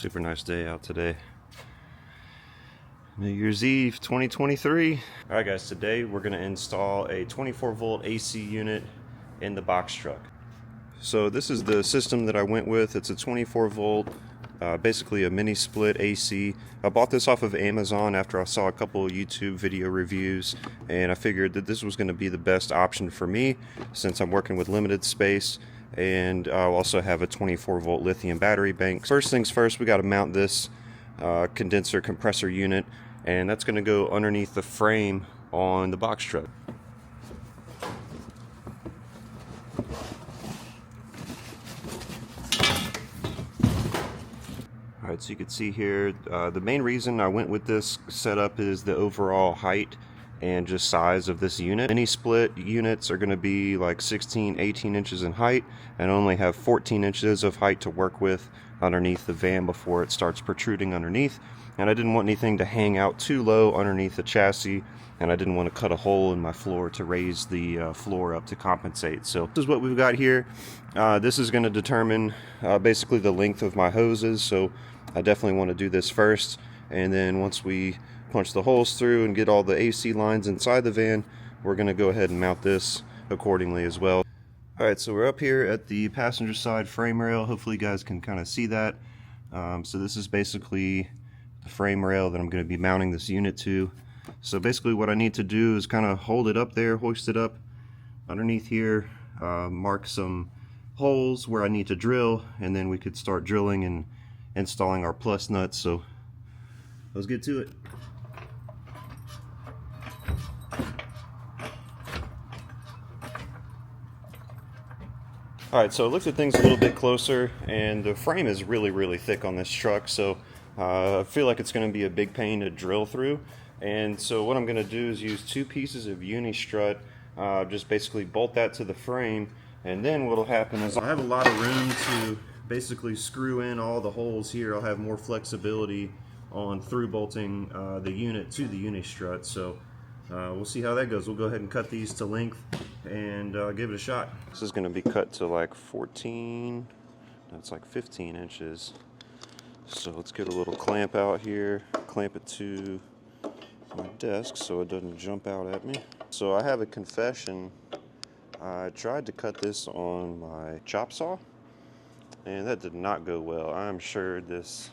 Super nice day out today. New Year's Eve 2023. Alright guys, today we're going to install a 24 volt AC unit in the box truck. So this is the system that I went with. It's a 24 volt, basically a mini split AC. I bought this off of Amazon after I saw a couple of YouTube video reviews, and I figured that this was going to be the best option for me since I'm working with limited space, and I'll also have a 24 volt lithium battery bank. First things first, we got to mount this condenser compressor unit, and that's going to go underneath the frame on the box truck. Alright, so you can see here, the main reason I went with this setup is the overall height and just size of this unit. Mini split units are going to be like 16-18 inches in height and only have 14 inches of height to work with underneath the van before it starts protruding underneath. And I didn't want anything to hang out too low underneath the chassis, and I didn't want to cut a hole in my floor to raise the floor up to compensate. So this is what we've got here. This is going to determine basically the length of my hoses, so I definitely want to do this first, and then once we punch the holes through and get all the AC lines inside the van, we're going to go ahead and mount this accordingly as well. Alright, so we're up here at the passenger side frame rail. Hopefully you guys can kind of see that. So this is basically the frame rail that I'm going to be mounting this unit to. So basically what I need to do is kind of hold it up there, hoist it up underneath here, mark some holes where I need to drill, and then we could start drilling and installing our plus nuts. So let's get to it. Alright, so I looked at things a little bit closer, and the frame is really thick on this truck, so I feel like it's going to be a big pain to drill through. And so what I'm going to do is use two pieces of uni strut, just basically bolt that to the frame, and then what will happen is I'll have a lot of room to basically screw in all the holes here. I'll have more flexibility on through bolting the unit to the uni strut. So we'll see how that goes. We'll go ahead and cut these to length and give it a shot. This is going to be cut to like 14, that's like 15 inches. So let's get a little clamp out here, clamp it to my desk so it doesn't jump out at me. So I have a confession. I tried to cut this on my chop saw, and that did not go well. I'm sure this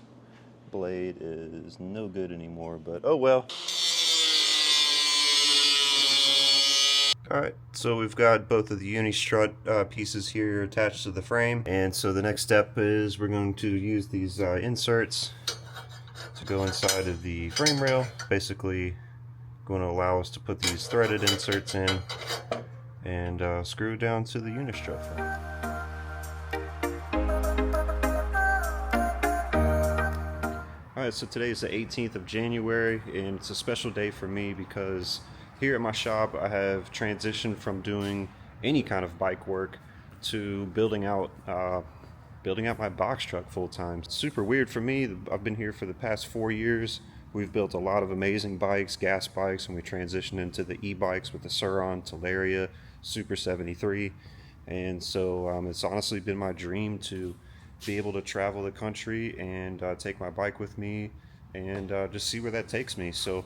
blade is no good anymore, but oh well. Alright, so we've got both of the uni strut pieces here attached to the frame, and so the next step is we're going to use these inserts to go inside of the frame rail. Basically going to allow us to put these threaded inserts in and screw down to the uni strut frame. Alright, so today is the 18th of January, and it's a special day for me because here at my shop I have transitioned from doing any kind of bike work to building out my box truck full time. It's super weird for me. I've been here for the past 4 years. We've built a lot of amazing bikes, gas bikes, and we transitioned into the e-bikes with the Sur-Ron, Talaria, Super 73. And so it's honestly been my dream to be able to travel the country and take my bike with me and just see where that takes me. So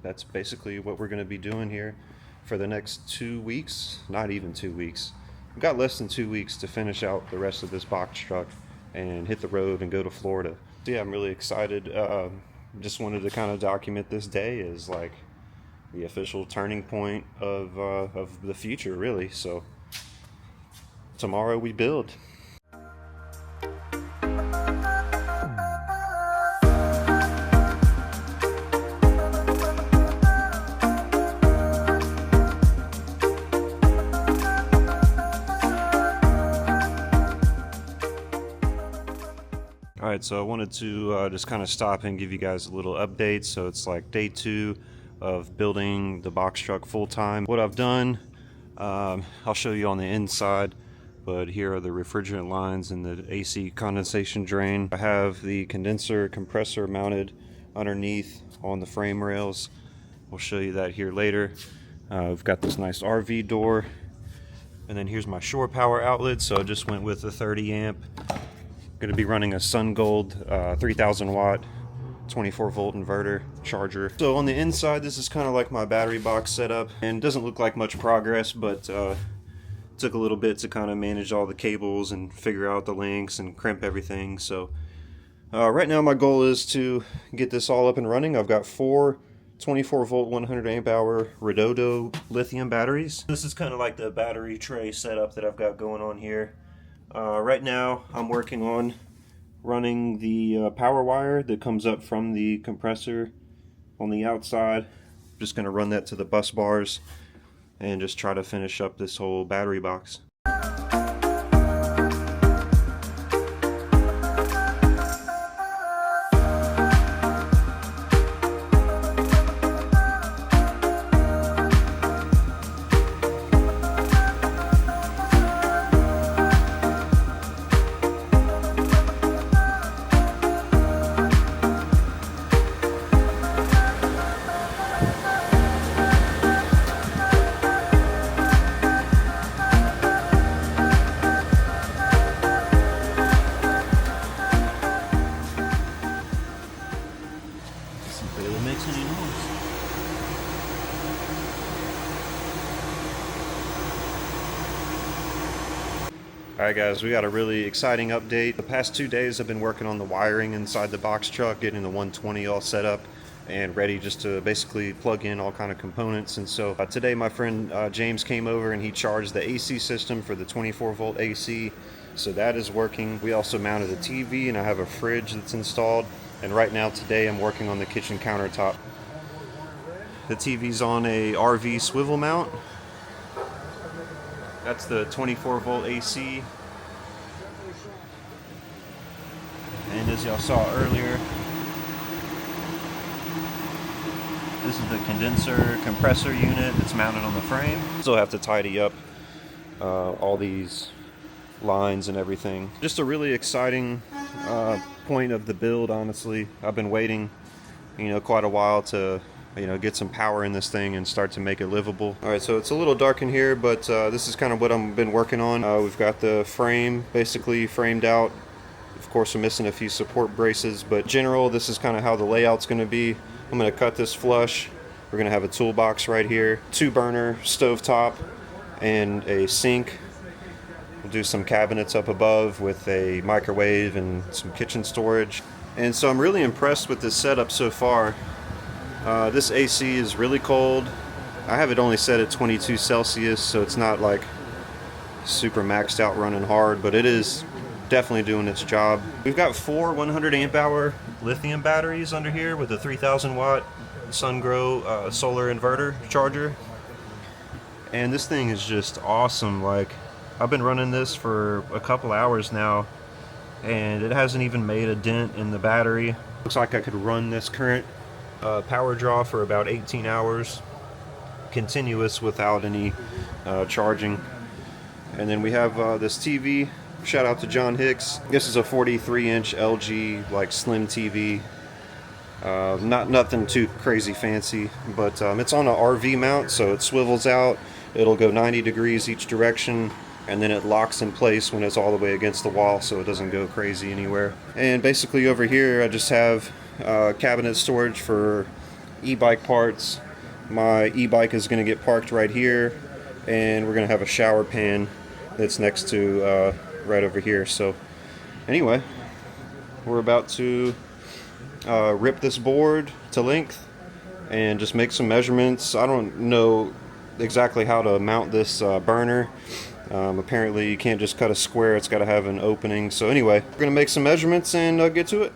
that's basically what we're going to be doing here for the next 2 weeks, not even 2 weeks. We've got less than 2 weeks to finish out the rest of this box truck and hit the road and go to Florida. So yeah, I'm really excited. Just wanted to kind of document this day as like the official turning point of the future, really. So tomorrow we build. Alright, so I wanted to just kind of stop and give you guys a little update. So it's like day 2 of building the box truck full time. What I've done, I'll show you on the inside, but here are the refrigerant lines and the AC condensation drain. I have the condenser compressor mounted underneath on the frame rails. We'll show you that here later. We've got this nice RV door, and then here's my shore power outlet. So I just went with a 30 amp Going to be running a SunGold 3000 watt 24 volt inverter charger. So on the inside, this is kind of like my battery box setup, and doesn't look like much progress, but took a little bit to kind of manage all the cables and figure out the links and crimp everything. So right now my goal is to get this all up and running. I've got 4 24 volt 100 amp hour Redodo lithium batteries. This is kind of like the battery tray setup that I've got going on here. Right now I'm working on running the power wire that comes up from the compressor on the outside. Just going to run that to the bus bars and just try to finish up this whole battery box. Barely makes any noise. Alright guys, we got a really exciting update. The past 2 days I've been working on the wiring inside the box truck, getting the 120 all set up and ready just to basically plug in all kind of components. And so today my friend James came over and he charged the AC system for the 24 volt AC. So that is working. We also mounted a TV and I have a fridge that's installed. And right now today I'm working on the kitchen countertop. The TV's on a RV swivel mount. That's the 24 volt AC. And as y'all saw earlier, this is the condenser compressor unit that's mounted on the frame. Still have to tidy up all these lines and everything. Just a really exciting point of the build, honestly. I've been waiting, quite a while to, get some power in this thing and start to make it livable. All right, so it's a little dark in here, but this is kind of what I've been working on. We've got the frame basically framed out. Of course, we're missing a few support braces, but in general, this is kind of how the layout's going to be. I'm going to cut this flush. We're going to have a toolbox right here, 2-burner stovetop, and a sink. We'll do some cabinets up above with a microwave and some kitchen storage. And so I'm really impressed with this setup so far. This AC is really cold. I have it only set at 22 Celsius, so it's not like super maxed out running hard, but it is definitely doing its job. We've got 4 100 amp hour lithium batteries under here with a 3000 watt SunGrow solar inverter charger. And this thing is just awesome. Like, I've been running this for a couple hours now and it hasn't even made a dent in the battery. Looks like I could run this current power draw for about 18 hours continuous without any charging. And then we have this TV. Shout out to John Hicks. This is a 43-inch LG like slim TV. Nothing too crazy fancy, but it's on an RV mount, so it swivels out. It'll go 90 degrees each direction, and then it locks in place when it's all the way against the wall, so it doesn't go crazy anywhere. And basically over here I just have cabinet storage for e-bike parts. My e-bike is going to get parked right here, and we're going to have a shower pan that's next to right over here. So anyway, we're about to rip this board to length and just make some measurements. I don't know exactly how to mount this burner. Apparently you can't just cut a square, it's got to have an opening. So anyway, we're going to make some measurements and get to it.